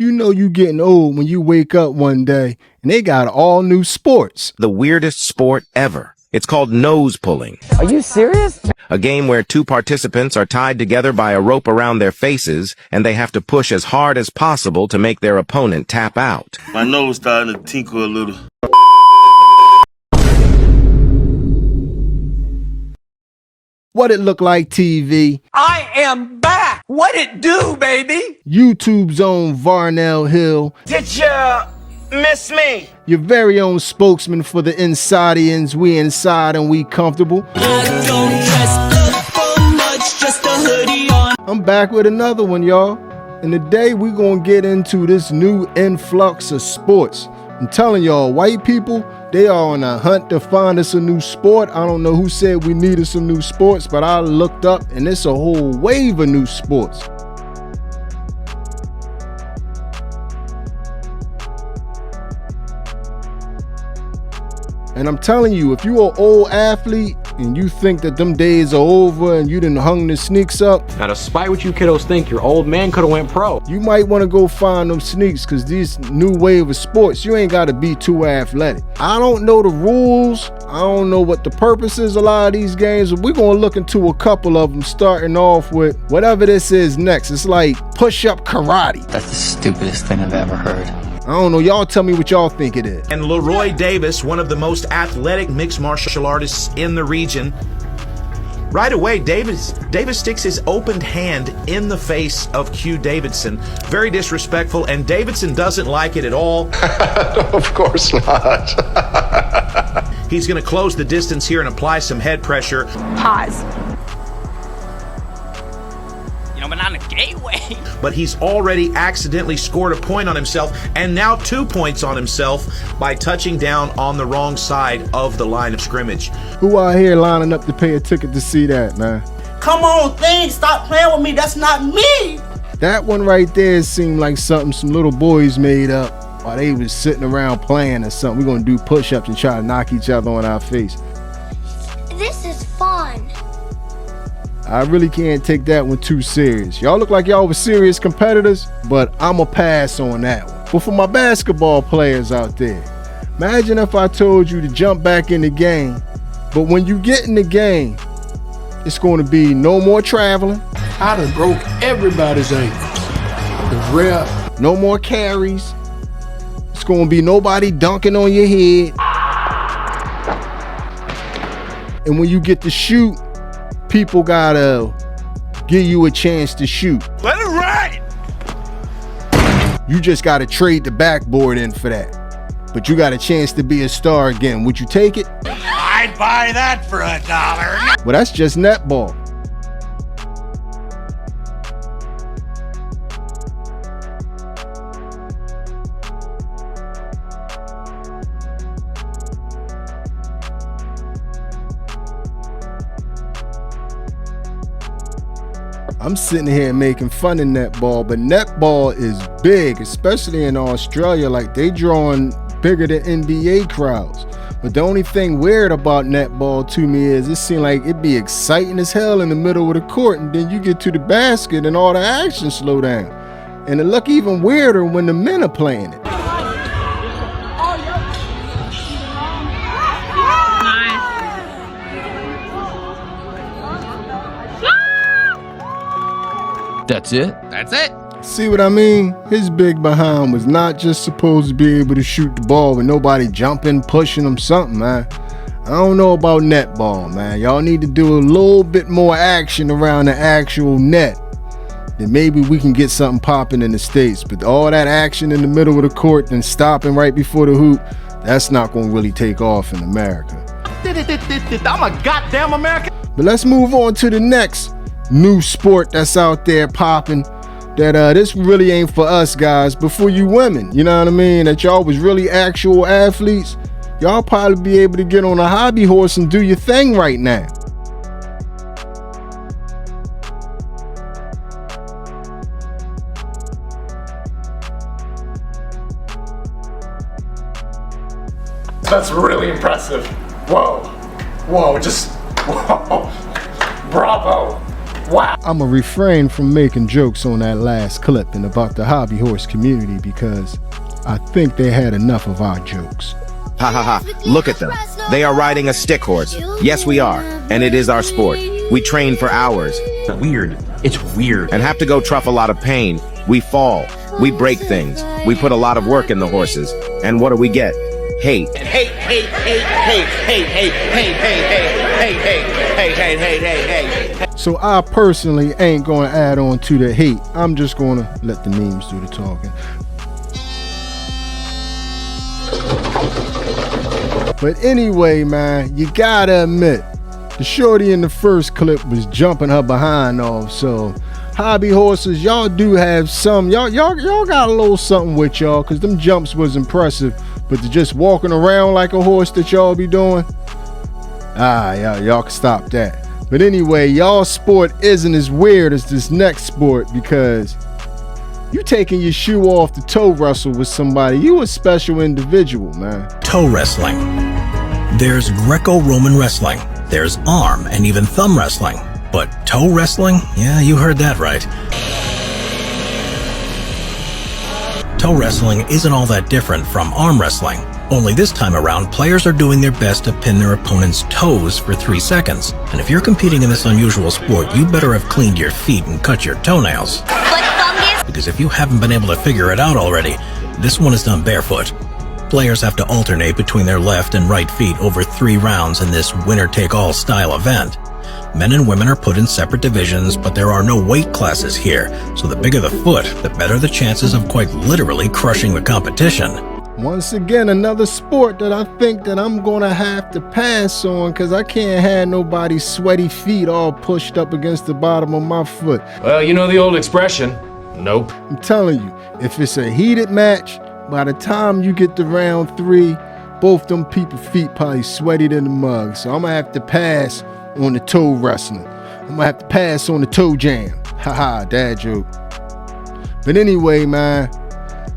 You know you getting old when you wake up one day and they got all new sports. The weirdest sport ever. It's called nose pulling. Are you serious? A game where two participants are tied together by a rope around their faces and they have to push as hard as possible to make their opponent tap out. My nose starting to tinkle a little. What it look like, TV? I am back! What it do, baby? YouTube's own Varnell Hill. Did you miss me? Your very own spokesman for the Inside-ians. We inside and we comfortable. I don't dress up for much, just a hoodie on. I'm back with another one, y'all. And today we gonna get into this new influx of sports. I'm telling y'all, white people, they are on a hunt to find us a new sport. I don't know who said we needed some new sports, but I looked up and it's a whole wave of new sports. And I'm telling you, if you're an old athlete and you think that them days are over and you done hung the sneaks up. Now, despite what you kiddos think, your old man could have went pro. You might want to go find them sneaks, because these new wave of sports, you ain't got to be too athletic. I don't know the rules. I don't know what the purpose is of a lot of these games. But we're going to look into a couple of them, starting off with whatever this is next. It's like push-up karate. That's the stupidest thing I've ever heard. I don't know. Y'all tell me what y'all think it is. And Leroy Davis, one of the most athletic mixed martial artists in the region. Right away, Davis sticks his opened hand in the face of Q Davidson. Very disrespectful, and Davidson doesn't like it at all. Of course not. He's going to close the distance here and apply some head pressure. Pause. But not a gateway. But he's already accidentally scored a point on himself, and now 2 points on himself by touching down on the wrong side of the line of scrimmage. Who out here lining up to pay a ticket to see that, man? Come on, thing, stop playing with me. That's not me. That one right there seemed like something some little boys made up while they was sitting around playing or something. We're gonna do push-ups and try to knock each other on our face. This is fun. I really can't take that one too serious. Y'all look like y'all were serious competitors, but I'ma pass on that one. But for my basketball players out there, imagine if I told you to jump back in the game, but when you get in the game, it's going to be no more traveling. I done broke everybody's ankles. The rep. No more carries. It's going to be nobody dunking on your head. And when you get to shoot, people gotta give you a chance to shoot. Let it ride! You just gotta trade the backboard in for that. But you got a chance to be a star again. Would you take it? I'd buy that for $1. Well, that's just netball. I'm sitting here making fun of netball, but netball is big, especially in Australia. Like, they drawing bigger than NBA crowds. But the only thing weird about netball to me is it seems like it'd be exciting as hell in the middle of the court, and then you get to the basket and all the action slow down. And it look even weirder when the men are playing it. That's it? That's it. See what I mean? His big behind was not just supposed to be able to shoot the ball with nobody jumping, pushing him something, man. I don't know about netball, man. Y'all need to do a little bit more action around the actual net. Then maybe we can get something popping in the States. But all that action in the middle of the court and stopping right before the hoop, that's not going to really take off in America. I'm a goddamn American. But let's move on to the next new sport that's out there popping, that this really ain't for us guys, but for you women, you know what I mean, that y'all was really actual athletes. Y'all probably be able to get on a hobby horse and do your thing right now. That's really impressive. Whoa. Whoa, just whoa. Bravo. Wow. I'ma refrain from making jokes on that last clip and about the hobby horse community because I think they had enough of our jokes. Ha ha ha, look at them. They are riding a stick horse. Yes, we are. And it is our sport. We train for hours. Weird. It's weird. And have to go trough a lot of pain. We fall. We break things. We put a lot of work in the horses. And what do we get? Hate. Hate, hate, hate, hate, hate, hate, hate, hate, hate, hate, hate, hate. So I personally ain't gonna add on to the hate. I'm just gonna let the memes do the talking. But anyway, man, you gotta admit, the shorty in the first clip was jumping her behind off. So hobby horses, y'all do have some, y'all got a little something with y'all, cause them jumps was impressive. But to just walking around like a horse that y'all be doing, y'all can stop that. But anyway, y'all sport isn't as weird as this next sport because you taking your shoe off to toe wrestle with somebody. You a special individual, man. Toe wrestling. There's Greco-Roman wrestling. There's arm and even thumb wrestling. But toe wrestling? Yeah, you heard that right. Toe wrestling isn't all that different from arm wrestling. Only this time around, players are doing their best to pin their opponent's toes for 3 seconds. And if you're competing in this unusual sport, you better have cleaned your feet and cut your toenails. Because if you haven't been able to figure it out already, this one is done barefoot. Players have to alternate between their left and right feet over 3 rounds in this winner-take-all style event. Men and women are put in separate divisions, but there are no weight classes here, so the bigger the foot, the better the chances of quite literally crushing the competition. Once again, another sport that I think that I'm gonna have to pass on because I can't have nobody's sweaty feet all pushed up against the bottom of my foot. Well, you know the old expression. Nope. I'm telling you, if it's a heated match, by the time you get to round 3, both them people's feet probably sweaty than the mug. So I'm gonna have to pass on the toe wrestling. I'm gonna have to pass on the toe jam. Haha, dad joke. But anyway, man,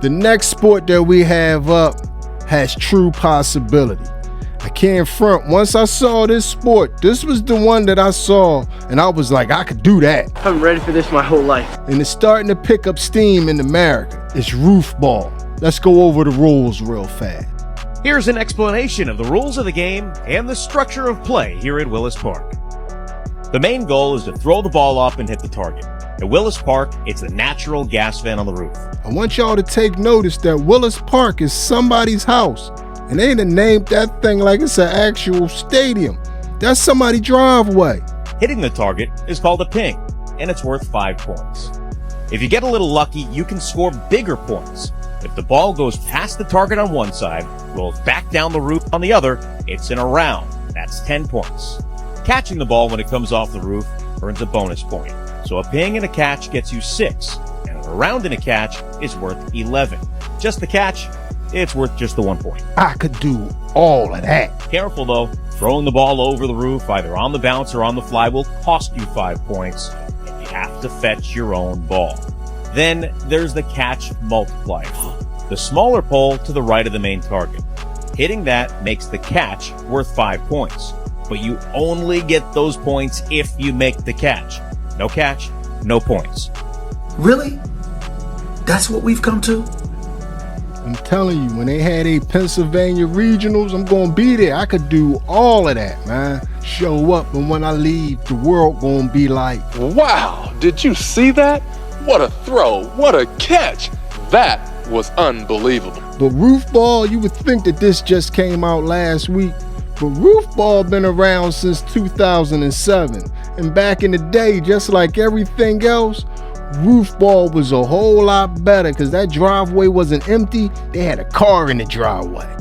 the next sport that we have up has true possibility. I can't front. Once I saw this sport, this was the one that I saw, and I was like, I could do that. I'm ready for this my whole life. And it's starting to pick up steam in America. It's roofball. Let's go over the rules real fast. Here's an explanation of the rules of the game and the structure of play here at Willis Park. The main goal is to throw the ball up and hit the target. At Willis Park, it's the natural gas vent on the roof. I want y'all to take notice that Willis Park is somebody's house. And they done named that thing like it's an actual stadium. That's somebody's driveway. Hitting the target is called a ping, and it's worth 5 points. If you get a little lucky, you can score bigger points. If the ball goes past the target on one side, rolls back down the roof on the other, it's in a round. That's 10 points. Catching the ball when it comes off the roof earns a bonus point. So a ping and a catch gets you 6, and a round and a catch is worth 11. Just the catch, it's worth just the 1 point. I could do all of that. Careful though, throwing the ball over the roof, either on the bounce or on the fly, will cost you 5 points, and you have to fetch your own ball. Then there's the catch multiplier, the smaller pole to the right of the main target. Hitting that makes the catch worth 5 points, but you only get those points if you make the catch. No catch, no points. Really? That's what we've come to? I'm telling you, when they had a Pennsylvania regionals, I'm gonna be there. I could do all of that, man. Show up, and when I leave, the world gonna be like, wow, did you see that? What a throw, what a catch. That was unbelievable. But roofball, you would think that this just came out last week, but roofball been around since 2007. And back in the day, just like everything else, roofball was a whole lot better because that driveway wasn't empty. They had a car in the driveway.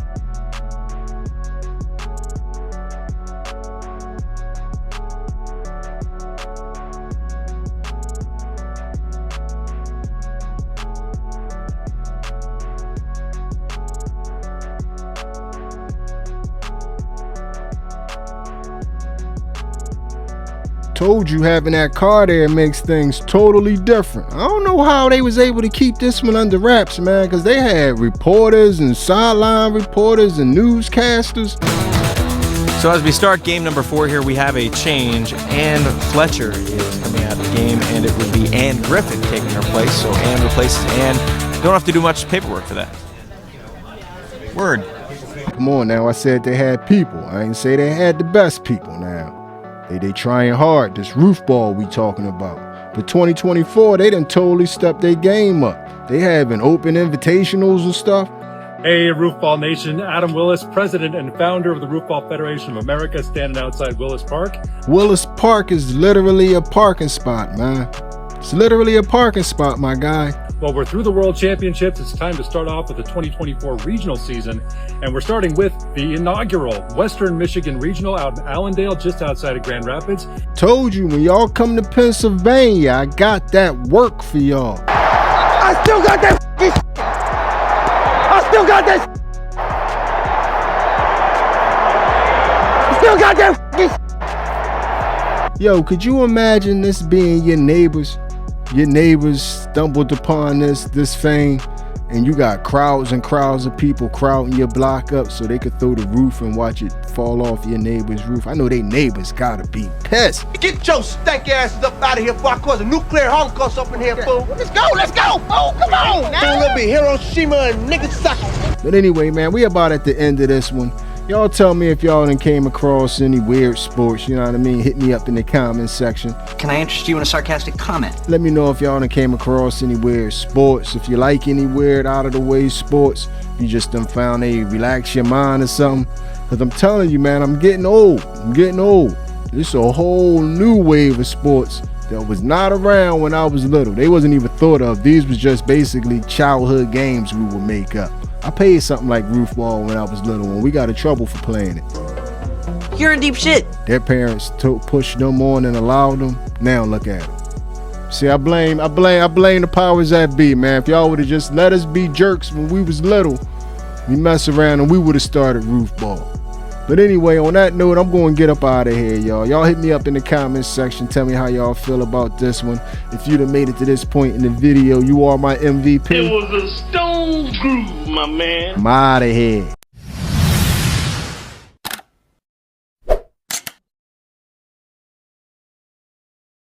Told you having that car there makes things totally different. I don't know how they was able to keep this one under wraps, man, because they had reporters and sideline reporters and newscasters. So as we start game number 4 here, we have a change. Ann Fletcher is coming out of the game, and it would be Ann Griffin taking her place. So Ann replaces Ann. Don't have to do much paperwork for that. Word. Come on now, I said they had people. I ain't say they had the best people now. They trying hard, this roof ball we talking about. But 2024, they done totally stepped their game up. They having open invitationals and stuff. Hey, Roofball Nation. Adam Willis, president and founder of the Roofball Federation of America, standing outside Willis Park. Willis Park is literally a parking spot, man. It's literally a parking spot, my guy. Well, we're through the World Championships. It's time to start off with the 2024 regional season. And we're starting with the inaugural Western Michigan Regional out in Allendale, just outside of Grand Rapids. Told you, when y'all come to Pennsylvania, I got that work for y'all. I still got that. I still got that. I still got that. Yo, could you imagine this being your neighbors? Your neighbors stumbled upon this thing, and you got crowds and crowds of people crowding your block up so they could throw the roof and watch it fall off your neighbor's roof. I know they neighbors gotta be pissed. Get your stank asses up out of here before I cause a nuclear holocaust up in here, fool. Let's go, fool. Come on now. A little bit Hiroshima and Nagasaki. But anyway, man, we about at the end of this one. Y'all tell me if y'all done came across any weird sports, you know what I mean? Hit me up in the comments section. Can I interest you in a sarcastic comment? Let me know if y'all done came across any weird sports. If you like any weird out of the way sports, you just done found they relax your mind or something. Cause I'm telling you, man, I'm getting old. This is a whole new wave of sports that was not around when I was little. They wasn't even thought of. These was just basically childhood games we would make up. I played something like roof ball when I was little, and we got in trouble for playing it. You're in deep shit. Their parents pushed them on and allowed them. Now look at them. See, I blame the powers that be, man. If y'all would have just let us be jerks when we was little, we mess around and we would have started roof ball. But anyway, on that note, I'm going to get up out of here, y'all. Y'all hit me up in the comments section. Tell me how y'all feel about this one. If you'd have made it to this point in the video, you are my MVP. It was a stone groove, my man. I'm out of here.